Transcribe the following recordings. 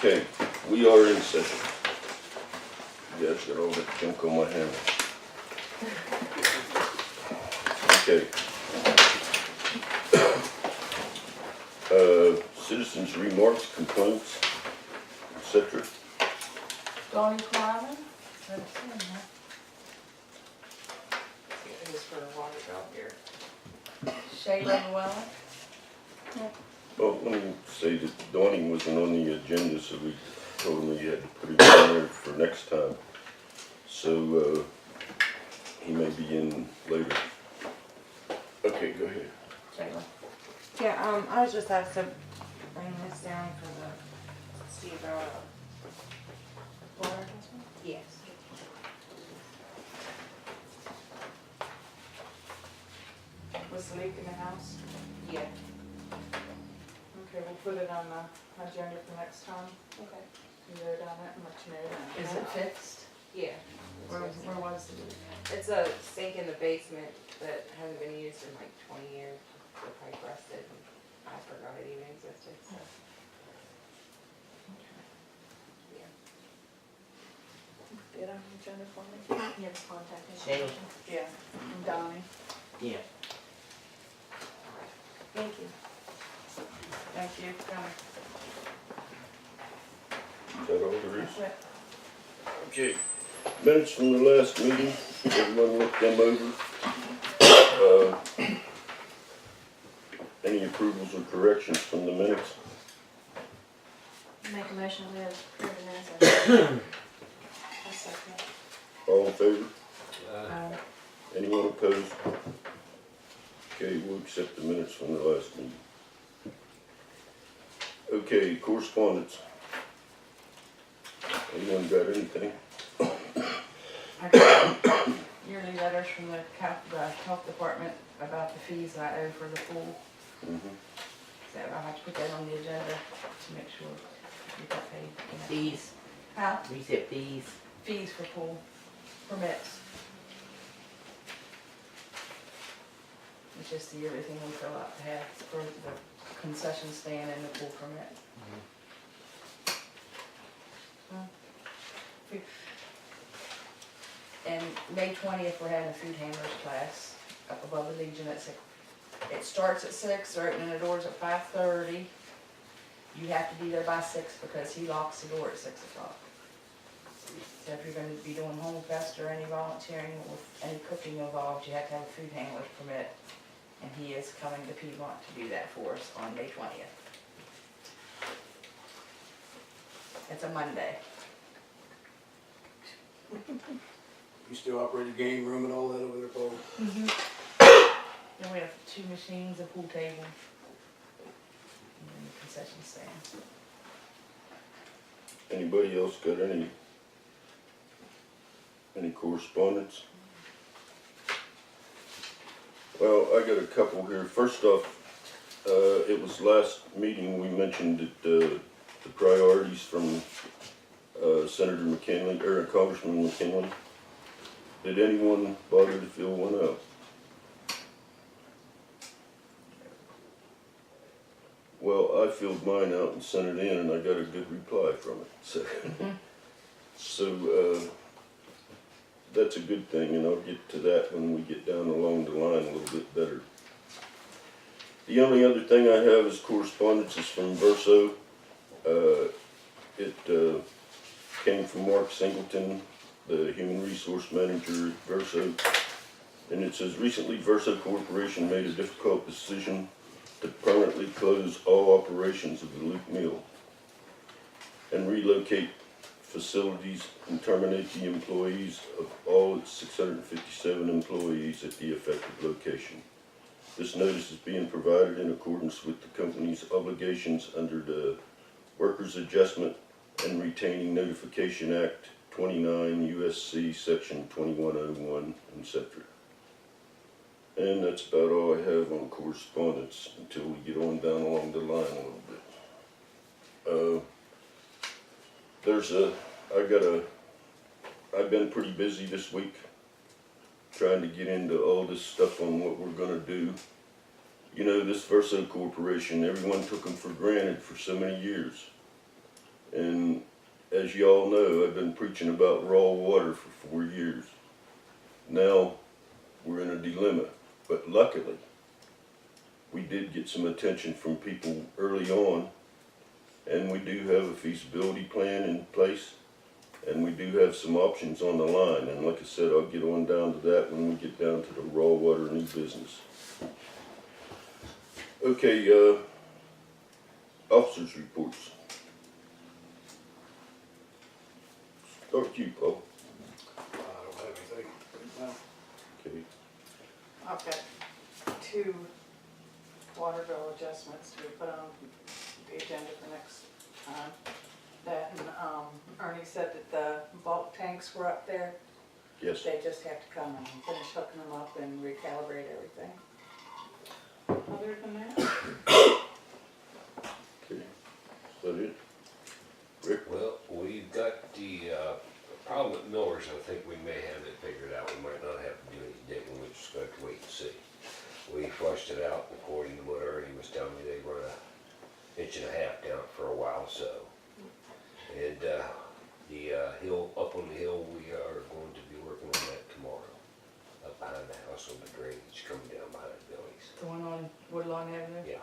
Okay, we are in session. You guys got all that junk on my hand. Okay. Citizens' remarks, complaints, etc. Donnie Climbing? It is for a water drop here. Shayla Llewellyn? Well, let me say that Donnie wasn't on the agenda, so we told him he had to put him on there for next time. So, he may be in later. Okay, go ahead. Shayla. Yeah, I was just asked to bring this down for the Steve water adjustment? Yes. Was the leak in the house? Yeah. Okay, we'll put it on the agenda for next time. Okay. You go down it and let you know then. Is it fixed? Yeah. Where was the leak? It's a sink in the basement that hasn't been used in like 20 years. The pipe rusted and I forgot it even existed, so. Yeah. Get on the agenda for me? You have contact Shayla. information? Yeah. And Donnie? Yeah. Thank you. Thank you for coming. Is that all there is? That's it. Okay, minutes from the last meeting, everyone looked them over. Any approvals or corrections from the minutes? Make a motion to approve the minutes. I'll second. All in favor? Um, Anyone opposed? Okay, we'll accept the minutes from the last meeting. Okay, correspondence. Anyone got anything? I got yearly letters from the health department about the fees I owe for the pool. Mm-hmm. So I'll have to put that on the agenda to make sure we got paid. Fees, How? reset fees. Fees for pool permits. It's just the yearly thing we fill out to have for the concession stand and the pool permit. And May 20th, we're having a food handlers class up above the Legion at 6. It starts at 6, they're opening the doors at 5:30. You have to be there by 6 because he locks the door at 6 o'clock. So if you're gonna be doing home fest or any volunteering with any cooking involved, you have to have a food handler's permit. And he is coming to Piedmont to do that for us on May 20th. It's a Monday. You still operate a game room and all that over there, Paul? Then we have 2 machines, a pool table, and then the concession stand. Anybody else got any correspondence? Well, I got a couple here. First off, it was last meeting we mentioned that the priorities from Senator McKinley, or Congressman McKinley. Did anyone bother to fill one out? Well, I filled mine out and sent it in, and I got a good reply from it. So, that's a good thing, and I'll get to that when we get down along the line a little bit better. The only other thing I have is correspondence is from Verso. It came from Mark Singleton, the Human Resource Manager at Verso. And it says, recently Verso Corporation made a difficult decision to permanently close all operations of the Luke Mill and relocate facilities and terminate the employees of all its 657 employees at the affected location. This notice is being provided in accordance with the company's obligations under the Workers Adjustment and Retaining Notification Act 29 U.S.C. Section 2101, etc. And that's about all I have on correspondence until we get on down along the line a little bit. I've been pretty busy this week trying to get into all this stuff on what we're gonna do. You know, this Verso Corporation, everyone took them for granted for so many years. And as y'all know, I've been preaching about raw water for 4 years. Now, we're in a dilemma, but luckily, we did get some attention from people early on, and we do have a feasibility plan in place, and we do have some options on the line, and like I said, I'll get on down to that when we get down to the raw water and e-business. Okay, officers' reports. Start with you, Paul. I don't have anything. No. Okay. I've got 2 water bill adjustments to put on the agenda for next time. That, and, Ernie said that the bulk tanks were up there. Yes. They just have to come and finish hooking them up and recalibrate everything. Other than that, Okay. Is that it? Rick? Well, we've got the problem at Miller's. I think we may have it figured out. We might not have to do any digging. We just got to wait and see. We flushed it out, according to what Ernie was telling me. They run an 1.5 inches down for a while, so. And the hill, up on the hill, we are going to be working on that tomorrow. Up behind the house on the drainage coming down behind Billy's. The one on Woodlawn Avenue? Yeah.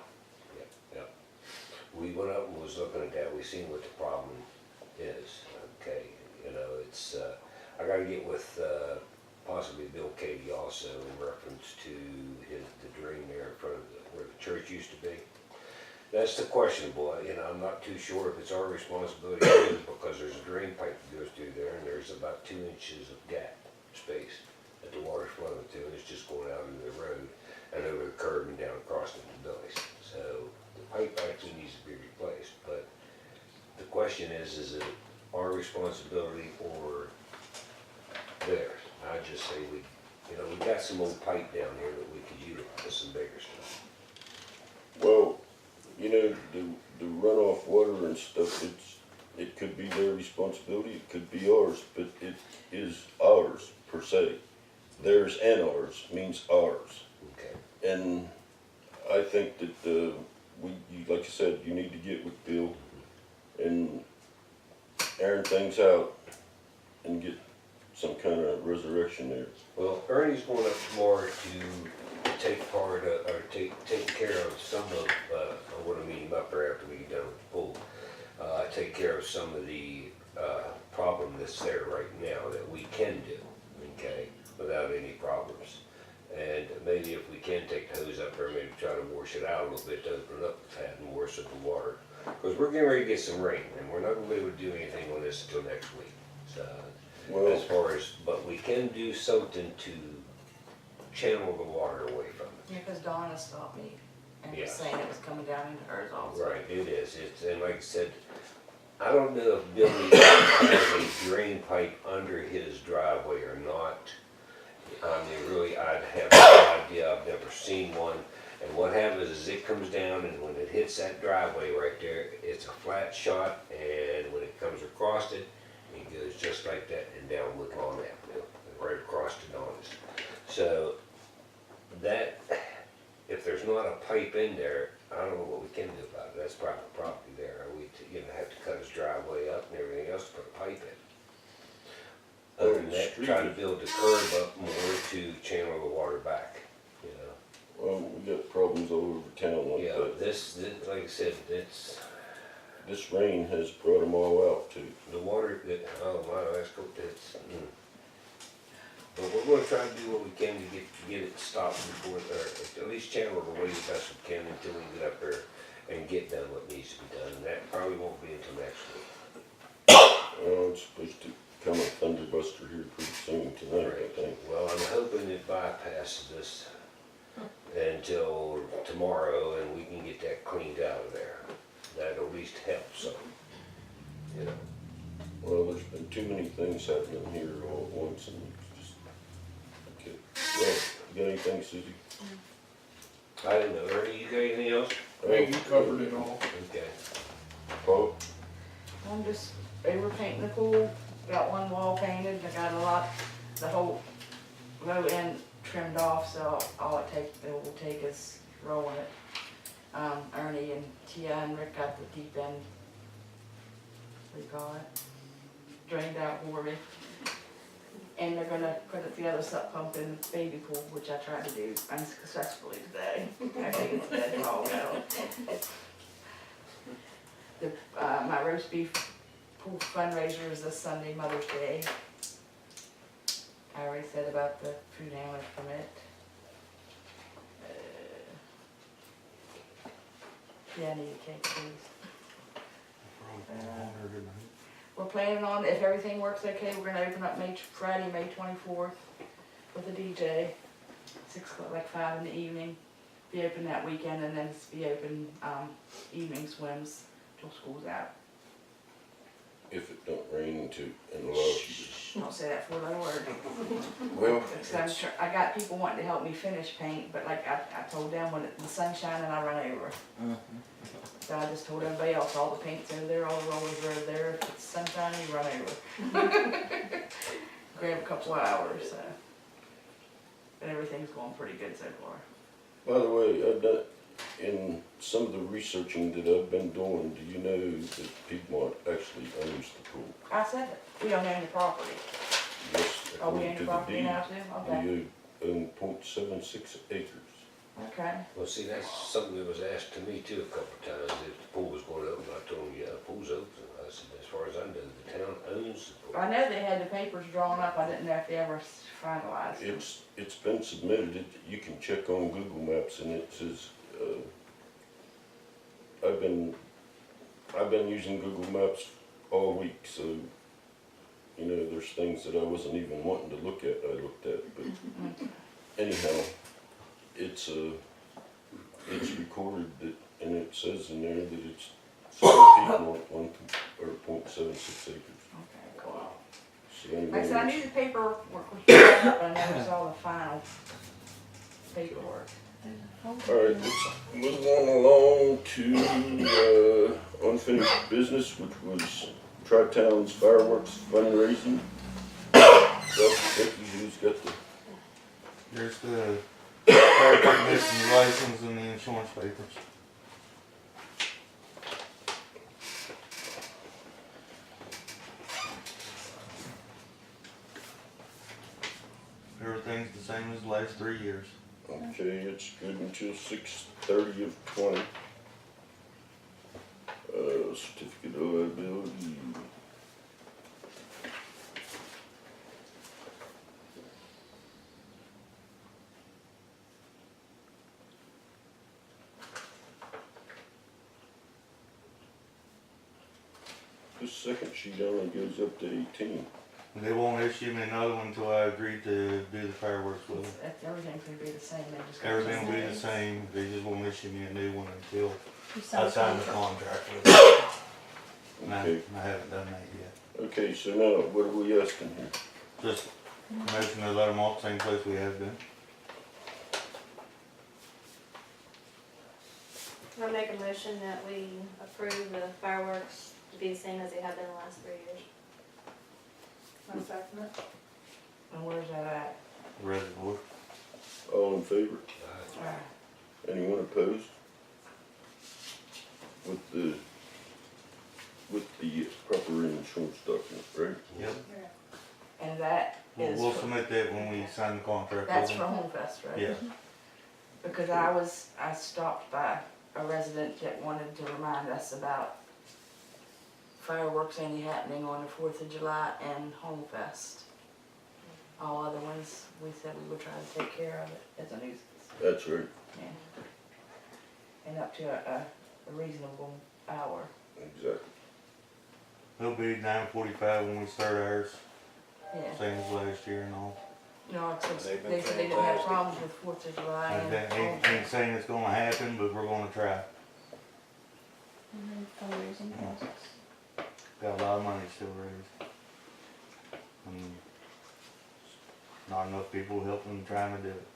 We went up and was looking at that. We seen what the problem is, okay? You know, it's, I gotta get with, possibly Bill Katie also in reference to the drain there in front of where the church used to be. That's the question, boy. You know, I'm not too sure if it's our responsibility to do, because there's a drain pipe that goes through there, and there's about 2 inches of gap space that the water's flowing through, and it's just going out into the road and over the curb and down across the Billy's. So the pipe actually needs to be replaced, but the question is it our responsibility or theirs? I just say we got some old pipe down here that we could utilize for some bigger stuff. Well, you know, the runoff water and stuff, it could be their responsibility, it could be ours, but it is ours per se. Theirs and ours means ours. Okay. And I think that like I said, you need to get with Bill and iron things out and get some kind of resurrection there. Well, Ernie's going up tomorrow to take part of, or take care of some of, I want to meet him up there after we get done with the pool. Take care of some of the problem that's there right now that we can do, okay, without any problems. And maybe if we can take the hose up there, maybe try to wash it out a little bit to open up the pad and wash up the water. Because we're getting ready to get some rain, and we're not going to be able to do anything on this until next week. So, as far as, but we can do something to channel the water away from it. Yeah, because Donna stopped me and was Yeah. saying it was coming down into hers also. Right, it is. It's, and like I said, I don't know if Billy has a drain pipe under his driveway or not. I mean, really, I'd have no idea. I've never seen one. And what happens is it comes down, and when it hits that driveway right there, it's a flat shot, and when it comes across it, it goes just like that and down Woodlawn Avenue, right across to Donna's. So that, if there's not a pipe in there, I don't know what we can do about it. That's private property there. We have to cut his driveway up and everything else to put a pipe in. Other than that, try to build the curb up more to channel the water back, you know. Well, we got problems all over town like Yeah, that. this, like I said, it's, This rain has brought them all out too. the water, oh my, that's cool, But we're gonna try to do what we can to get it stopped before, or at least channel it away the best we can until we get up there and get done what needs to be done. And that probably won't be until next week. Well, it's supposed to come a thunderbuster here pretty soon tonight, I think. Well, I'm hoping it bypasses this until tomorrow and we can get that cleaned out of there. That'll at least help some, you know. Well, there's been too many things happening here all at once and it's just, okay. Well, you got anything, Susie? I didn't know, Ernie, you got anything else? I think you covered it all. Okay. Paul? They were painting the pool, got one wall painted, I got the whole low end trimmed off, so all it will take is rolling it. Ernie and Tia and Rick got the deep end what do you call it, drained out for me. And they're gonna put the other sub pump in the baby pool, which I tried to do unsuccessfully today. I think it's dead all now. My roast beef pool fundraiser is this Sunday, Mother's Day. I already said about the food handlers permit. Yeah, I need a cake, please. We're planning on, if everything works okay, we're gonna open up Friday, May 24th with a DJ, 6 o'clock, like 5 in the evening. Be open that weekend and then be open evening swims till school's out. If it don't rain and allows you Shh, don't say that 4-letter word. to. Well, Because I got people wanting to help me finish paint, but like I told them, when the sun's shining, I run over. So I just told everybody else, all the paint's over there, all the rollers are over there. If it's sunshine, you run over. Grab a couple of hours, so. But everything's going pretty good so far. by the way, I've done, in some of the researching that I've been doing, do you know that Piedmont actually owns the pool? I said it. We don't own the property. Yes, Are we according in to the the property deed, now too? Okay. we own .76 acres. Okay. Well, see, that's something that was asked to me too a couple of times, if the pool was going to open. I told them, yeah, the pool's open. I said, as far as I know, the town owns the pool. I know they had the papers drawn up. I didn't know if they ever finalized them. It's been submitted, you can check on Google Maps and it says, I've been using Google Maps all week, so, you know, there's things that I wasn't even wanting to look at, I looked at, but anyhow, it's recorded that, and it says in there that it's 1.76 acres. Okay, cool. So anyway, Like I said, I knew the paperwork was drawn up, but I never saw the final paperwork. Alright, let's move on along to unfinished business, which was Tri-Town's fireworks fundraising. Becky, who's got the, There's the fire technician's license and the insurance papers. Everything's the same as the last 3 years. okay, it's good until 6/30 of 20. Certificate of liability. This second sheet only goes up to 18. They won't issue me another one until I agree to do the fireworks with them. Everything's gonna be the same. They just. Everything will be the same, they just won't issue me a new one until You I signed sign the the contract with them. And Okay, I haven't done that yet. okay, so now, what are we asking here? Just motion to let them off the same place we have been. I make a motion that we approve the fireworks to be the same as they have been the last 3 years. I second it. And where's that at? Reservoir. All in favor? Alright. Anyone opposed? With the proper insurance document, right? Yep. And that is, We'll submit that when we sign the contract with that's for them. Home Fest, right? Yeah. Because I stopped by a resident that wanted to remind us about fireworks only happening on the 4th of July and Home Fest. All other ones, we said we would try to take care of it as a nuisance. That's right, Yeah. And up to a reasonable hour. exactly. It'll be 9:45 when we start ours, Yeah. same as last year and all. No, except They've been they said they didn't have fantastic. problems with 4th of July And and that Home ain't Fest. saying it's gonna happen, but we're gonna try. And then fundraising process. Got a lot of money still raised. And not enough people helping trying to do it.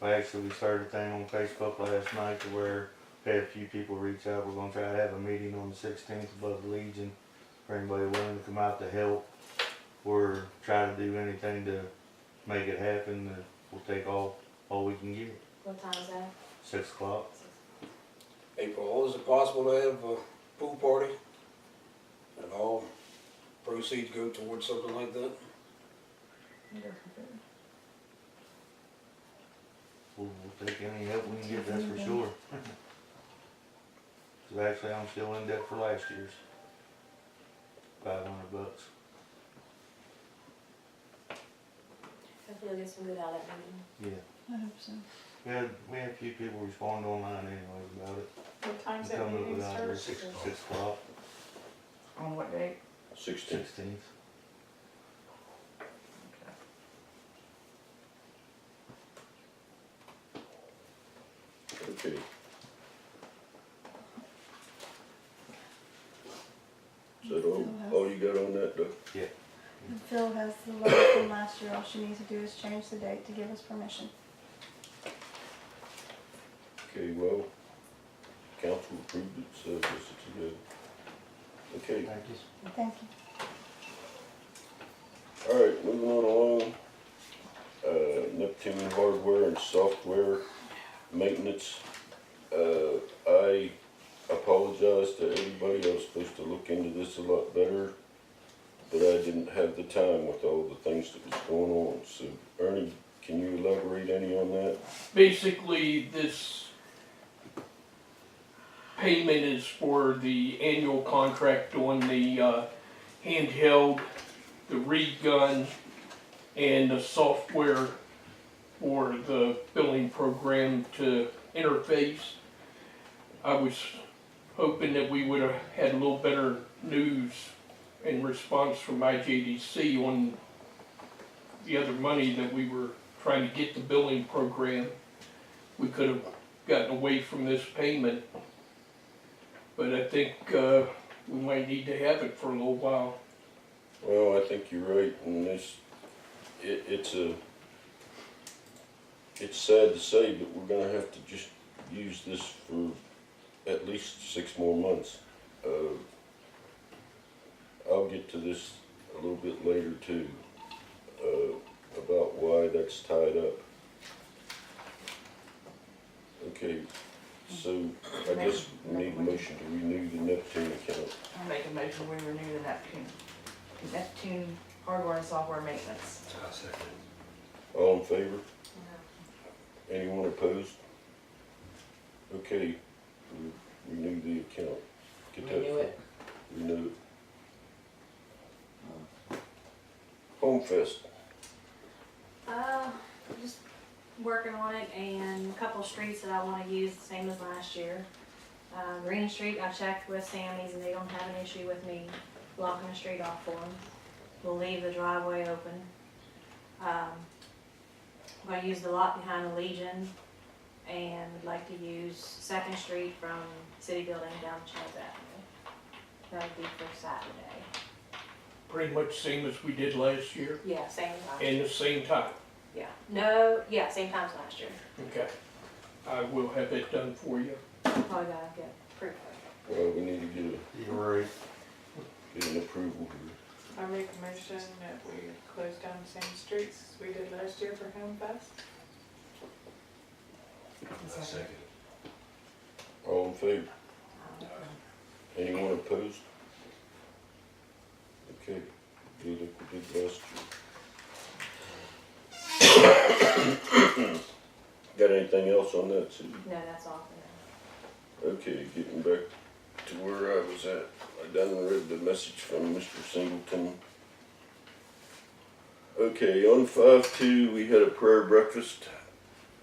But actually, we started a thing on Facebook last night to where we had a few people reach out. We're gonna try to have a meeting on the 16th above the Legion for anybody willing to come out to help or try to do anything to make it happen. We'll take all we can get. What time is that? 6 o'clock. April, is it possible to have pool party, and all proceeds go towards something like that. We'll take any help we can get, that's for sure. Cause actually, I'm still in debt for last year's. $500. Hopefully we'll get some good out of that meeting. Yeah. I hope so. We had a few people respond online anyways about it. What time's that Coming up meeting with start? ideas, 6 o'clock, On what date? 16. 16th. Okay. Is that all you got on that, Doug? And Phil has the letter from last year, all she needs to do is change the date to give us permission. Okay, well, council approved it, so I guess it's a good. Okay, Thank you. Thank you. all right, moving on along. Neptune hardware and software maintenance. I apologize to everybody, I was supposed to look into this a lot better, but I didn't have the time with all the things that was going on. So Ernie, can you elaborate any on that? Basically, this payment is for the annual contract on the handheld, the reed gun, and the software for the billing program to interface. I was hoping that we would have had a little better news in response from IJDC on the other money that we were trying to get the billing program. We could have gotten away from this payment, but I think we might need to have it for a little while. Well, I think you're right, and it's sad to say, but we're gonna have to just use this for at least 6 more months. I'll get to this a little bit later too, about why that's tied up. Okay, so I guess we need a motion to renew the Neptune account. I'll make a motion, we renew the Neptune hardware and software maintenance. I second. All in favor? Anyone opposed? Okay, we renew the account. Get that Renew it. Renew it. Home Fest. Just working on it, and a couple streets that I wanna use the same as last year. Green Street, I checked with Sammy's and they don't have an issue with me blocking the street off for them. We'll leave the driveway open. I'm gonna use the lot behind the Legion, and would like to use 2nd Street from City Building down to Charles Avenue. That would be for Saturday. Pretty much same as we did last year, Yeah, same as last and year. the same time. Yeah, no, yeah, same time as last year. Okay. I will have it done for you. Probably gotta get proof of it. Well, we need to get You're right. an approval here. I make a motion that we close down the same streets as we did last year for Home Fest. I second. All in favor? Anyone opposed? Okay, do like we did last year. Got anything else on that, Susie? No, that's all for now. Okay, getting back to where I was at. I done read the message from Mr. Singleton. Okay, on 5/2, we had a prayer breakfast,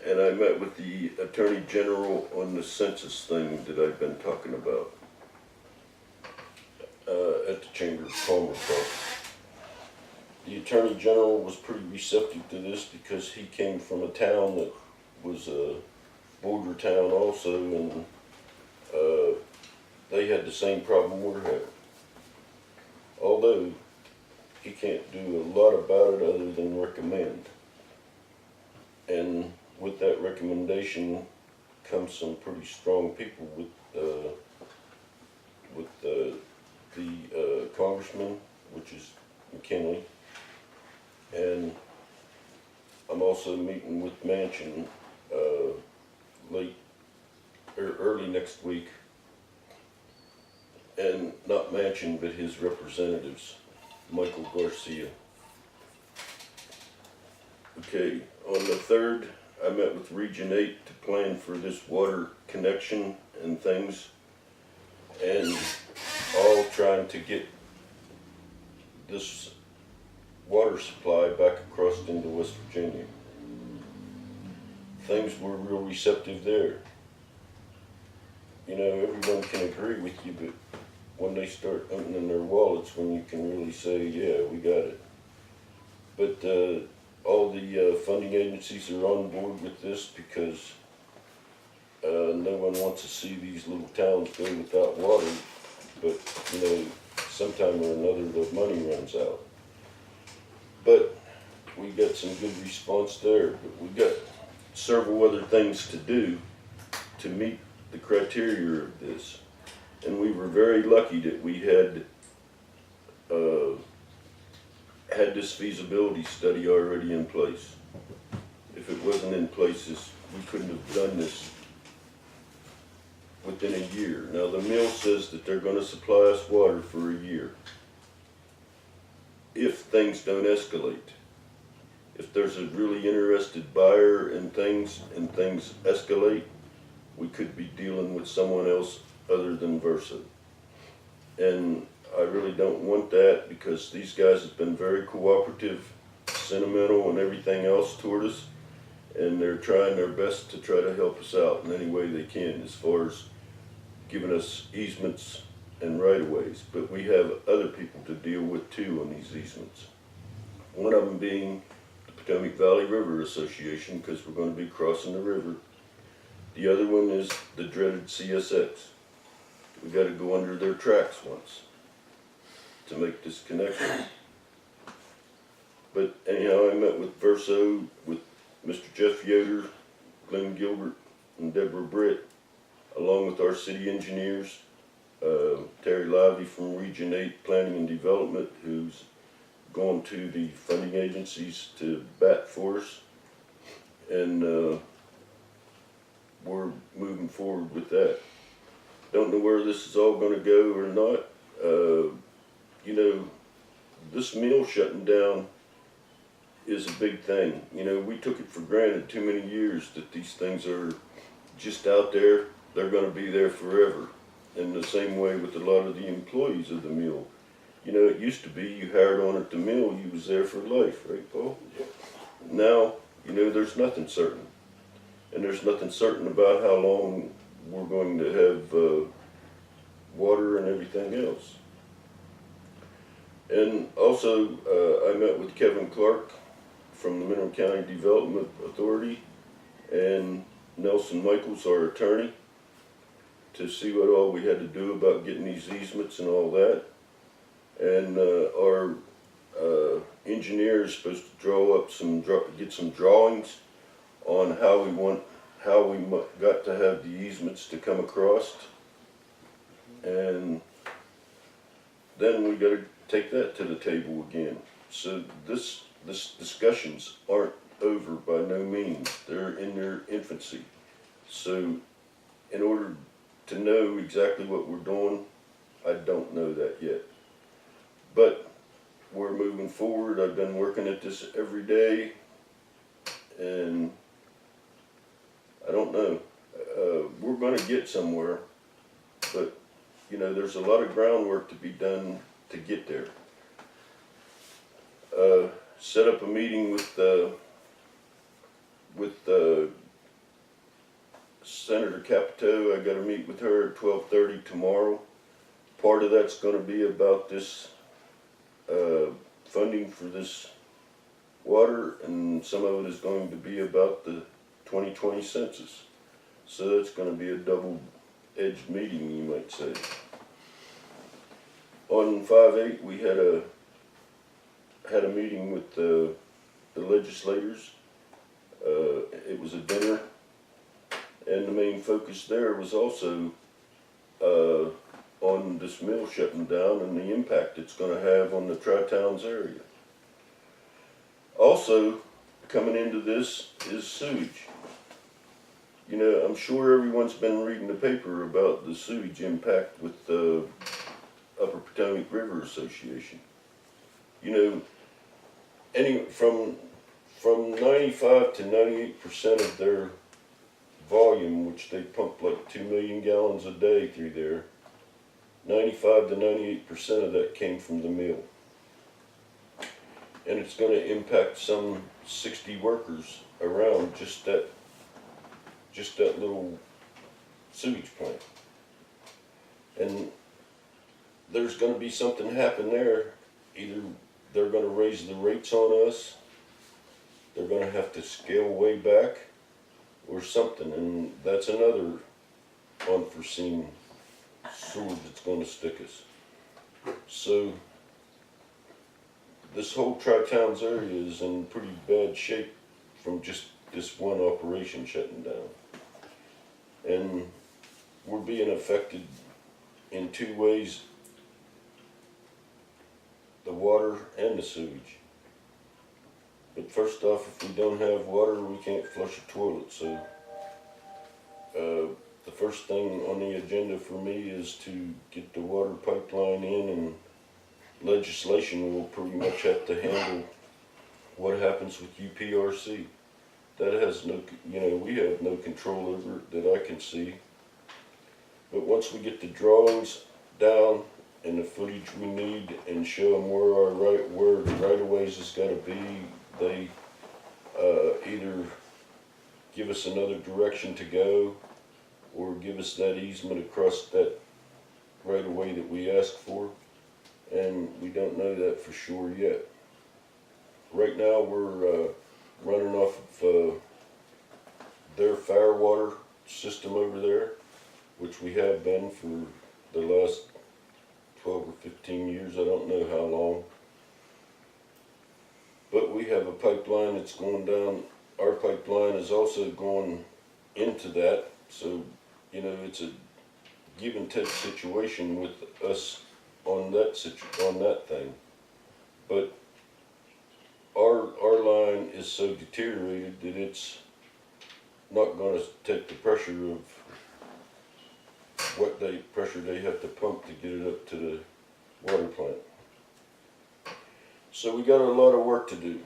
and I met with the Attorney General on the census thing that I've been talking about at the Chamber of Commerce. The Attorney General was pretty receptive to this because he came from a town that was a border town also, and they had the same problem we're having. Although he can't do a lot about it other than recommend. And with that recommendation comes some pretty strong people with the congressman, which is McKinley. And I'm also meeting with Manchin early next week and not Manchin, but his representatives, Michael Garcia. Okay, on the 3rd, I met with Region 8 to plan for this water connection and things, and all trying to get this water supply back across into West Virginia. Things were real receptive there. You know, everyone can agree with you, but when they start opening their wallets, when you can really say, yeah, we got it. But all the funding agencies are on board with this because no one wants to see these little towns go without water, but you know, sometime or another the money runs out. But we got some good response there, but we got several other things to do to meet the criteria of this. And we were very lucky that we had this feasibility study already in place. If it wasn't in place, we couldn't have done this within a year. Now the mill says that they're going to supply us water for a year if things don't escalate. If there's a really interested buyer and things escalate, we could be dealing with someone else other than Verso. And I really don't want that because these guys have been very cooperative, sentimental and everything else toward us, and they're trying their best to try to help us out in any way they can as far as giving us easements and right-of-ways. But we have other people to deal with too on these easements. One of them being the Potomac Valley River Association, because we're going to be crossing the river. The other one is the dreaded CSX. We got to go under their tracks once to make this connection. But anyhow, I met with Verso, with Mr. Jeff Yoder, Glenn Gilbert, and Deborah Britt, along with our city engineers, Terry Lively from Region 8 Planning and Development, who's gone to the funding agencies to bat for us. And we're moving forward with that. Don't know where this is all going to go or not. You know, this mill shutting down is a big thing. You know, we took it for granted too many years that these things are just out there. They're going to be there forever. In the same way with a lot of the employees of the mill. You know, it used to be you hired on at the mill, you was there for life, right, Paul? Yep. Now, you know, there's nothing certain. And there's nothing certain about how long we're going to have water and everything else. And also, I met with Kevin Clark from the Mineral County Development Authority and Nelson Michaels, our attorney, to see what all we had to do about getting these easements and all that. And our engineer is supposed to draw up get some drawings on how we got to have the easements to come across. And then we got to take that to the table again. So this discussions aren't over by no means. They're in their infancy. So in order to know exactly what we're doing, I don't know that yet. But we're moving forward. I've been working at this every day, and I don't know. We're going to get somewhere, but you know, there's a lot of groundwork to be done to get there. Set up a meeting with Senator Capito. I got to meet with her at 12:30 tomorrow. Part of that's going to be about this funding for this water, and some of it is going to be about the 2020 census. So that's going to be a double-edged meeting, you might say. On 5/8, we had a meeting with the legislators. It was a dinner. And the main focus there was also on this mill shutting down and the impact it's going to have on the Tri-Towns area. Also, coming into this is sewage. You know, I'm sure everyone's been reading the paper about the sewage impact with Association. You know, from 95 to 98% of their volume, which they pump like 2 million gallons a day through there, 95 to 98% of that came from the mill. And it's going to impact some 60 workers around just that little sewage plant. And there's going to be something happen there. Either they're going to raise the rates on us, they're going to have to scale way back, or something, and that's another unforeseen sword that's going to stick us. So this whole Tri-Towns area is in pretty bad shape from just this one operation shutting down. And we're being affected in two ways: the water and the sewage. But first off, if we don't have water, we can't flush a toilet. So the first thing on the agenda for me is to get the water pipeline in, and legislation will pretty much have to handle what happens with UPRC. That has no, we have no control over it that I can see. But once we get the drawings down and the footage we need and show them where the right-of-ways has got to be, they either give us another direction to go or give us that easement across that right-of-way that we asked for. And we don't know that for sure yet. Right now we're running off of their fire water system over there, which we have been for the last 12 or 15 years, I don't know how long. But we have a pipeline that's going down. Our pipeline is also going into that, so it's a give and take situation with us on that thing. But our line is so deteriorated that it's not going to take the pressure of what pressure they have to pump to get it up to the water plant. So we got a lot of work to do.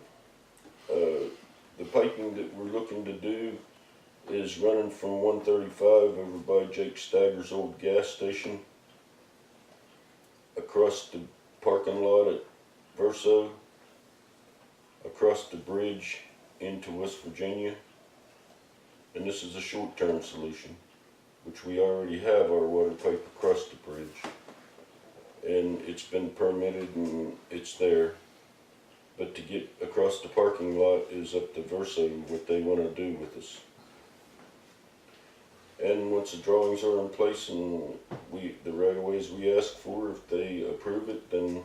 The piping that we're looking to do is running from 135 over by Jake Stagger's old gas station, across the parking lot at Verso, across the bridge into West Virginia. And this is a short-term solution, which we already have our water pipe across the bridge. And it's been permitted and it's there. But to get across the parking lot is up to Verso what they want to do with us. And once the drawings are in place and the right-of-ways we ask for, if they approve it, then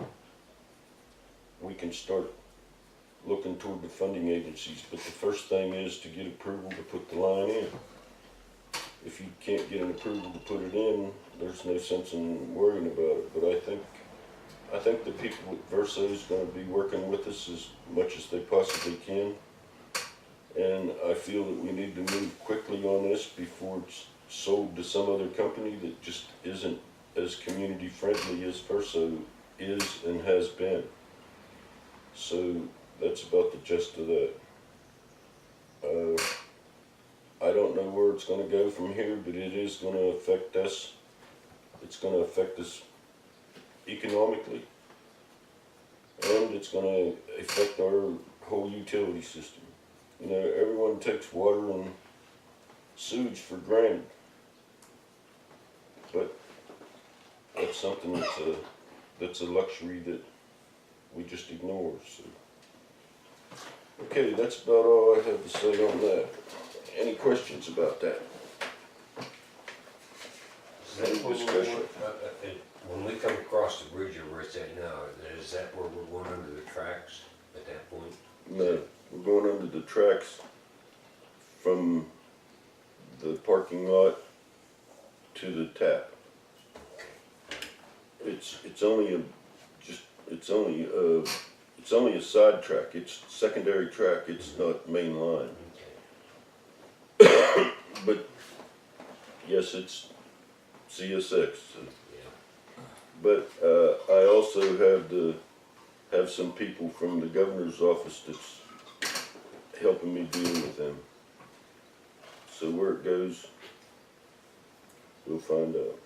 we can start looking toward the funding agencies. But the first thing is to get approval to put the line in. If you can't get an approval to put it in, there's no sense in worrying about it. But I think the people at Verso is going to be working with us as much as they possibly can. And I feel that we need to move quickly on this before it's sold to some other company that just isn't as community friendly as Verso is and has been. So that's about the gist of that. I don't know where it's going to go from here, but it is going to affect us. It's going to affect us economically, and it's going to affect our whole utility system. Everyone takes water and sewage for granted, but that's something that's a luxury that we just ignore. So, okay, that's about all I have to say on that. Any questions about that? Any discussion? When we come across the bridge where it's at now, is that where we're going under the tracks at that point? No, we're going under the tracks from the parking lot to the tap. It's only a side track. It's secondary track. It's not main line. But yes, it's CSX. Yeah. But I also also have some people from the governor's office that's helping me deal with them. So where it goes, we'll find out.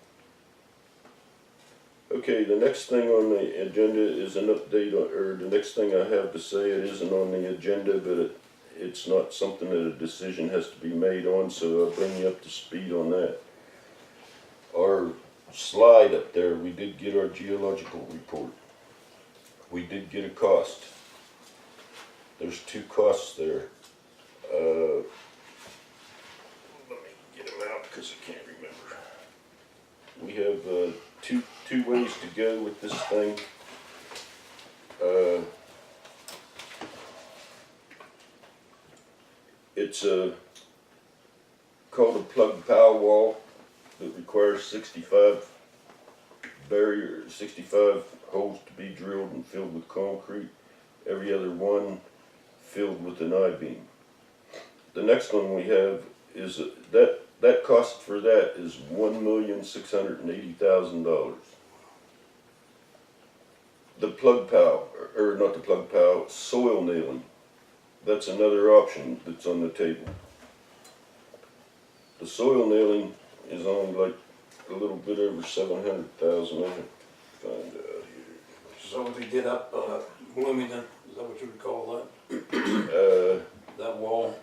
Okay, the next thing on the agenda is an update on, or the next thing I have to say, it isn't on the agenda, but it's not something that a decision has to be made on, so I'll bring you up to speed on that. Our slide up there, we did get our geological report. We did get a cost. There's two costs there. Let me get them out because I can't remember. We have two ways to go with this thing. It's called a plug pow wall that requires 65 holes to be drilled and filled with concrete. Every other one filled with an I-beam. The next one we have is that cost for that is $1,680,000. The plug pow, or not the plug pow, soil nailing. That's another option that's on the table. The soil nailing is only like a little bit over 700,000. I can find out here. So what they did up, Bloomington, is that what you would call Uh, that wall?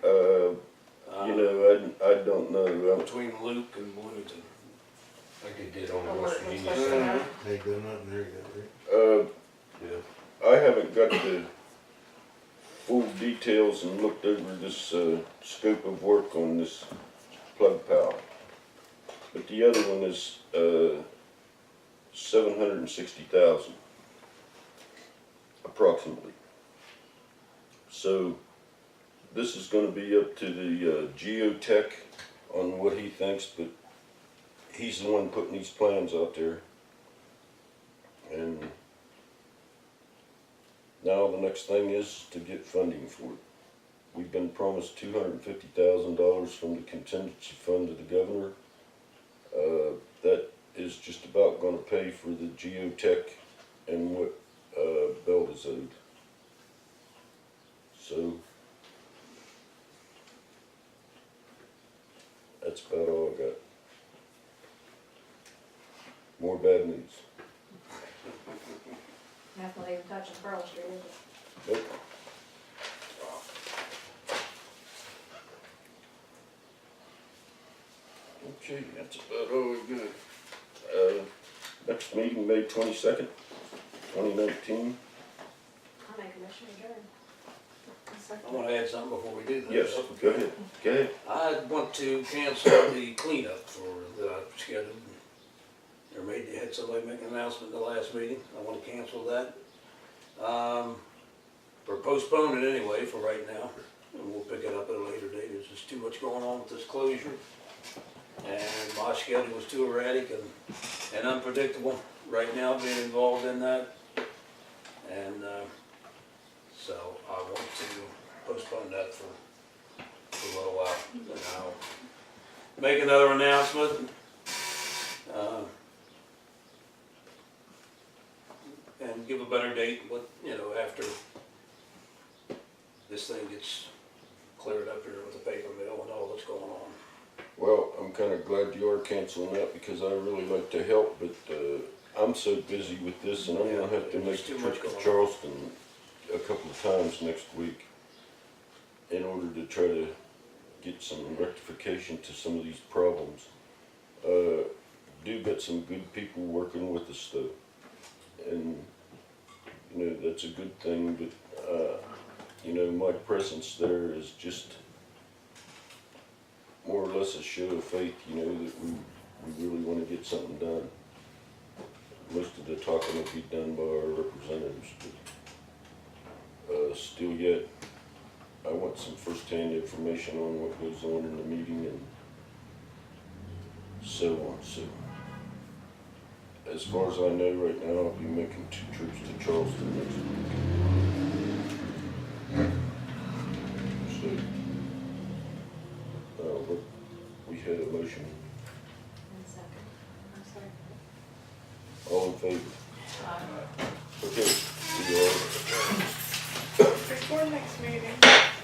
You know, I don't know. Between Luke and Bloomington. Like they did on Oh, West where it Virginia looks like side. that. Ain't done nothing there yet, Rick. Yeah. I haven't got the full details and looked over this scope of work on this plug pow. But the other one is 760,000, approximately. So this is going to be up to the geotech on what he thinks, but he's the one putting these plans out there. And now the next thing is to get funding for it. We've been promised $250,000 from the contingency fund to the governor. That is just about going to pay for the geotech and what Belt is owed. So that's about all I got. More bad news. That's not even touching Pearl Street, is it? Nope. Okay, that's about all we got. Next meeting, May 22nd, 2019. I'll make a motion to adjourn. I want to add something before we do that. Yes, go ahead. Go ahead. I want to cancel the cleanup that I scheduled. They had somebody make an announcement in the last meeting. I want to cancel that. Or postpone it anyway for right now. And we'll pick it up at a later date. There's just too much going on with this closure. And my schedule was too erratic and unpredictable right now being involved in that. And so I want to postpone that for a little while. And I'll make another announcement. And give a better date, but, after this thing gets cleared up here with the paper mill and all that's going on. Well, I'm kind of glad you are canceling that because I really like to help, but I'm so busy with this and I'm going to have to make a trip to Charleston a couple of times next week in order to try to get some rectification to some of these problems. Do get some good people working with us though. And that's a good thing, but my presence there is just more or less a show of faith, that we really want to get something done. Most of the talking will be done by our representatives, but still yet, I want some first-hand information on what goes on in the meeting and so on. So, as far as I know right now, I'll be making 2 trips to Charleston next week. So, look, we had a motion. One second. I'm sorry. All in favor? Okay, see you all. Before next meeting.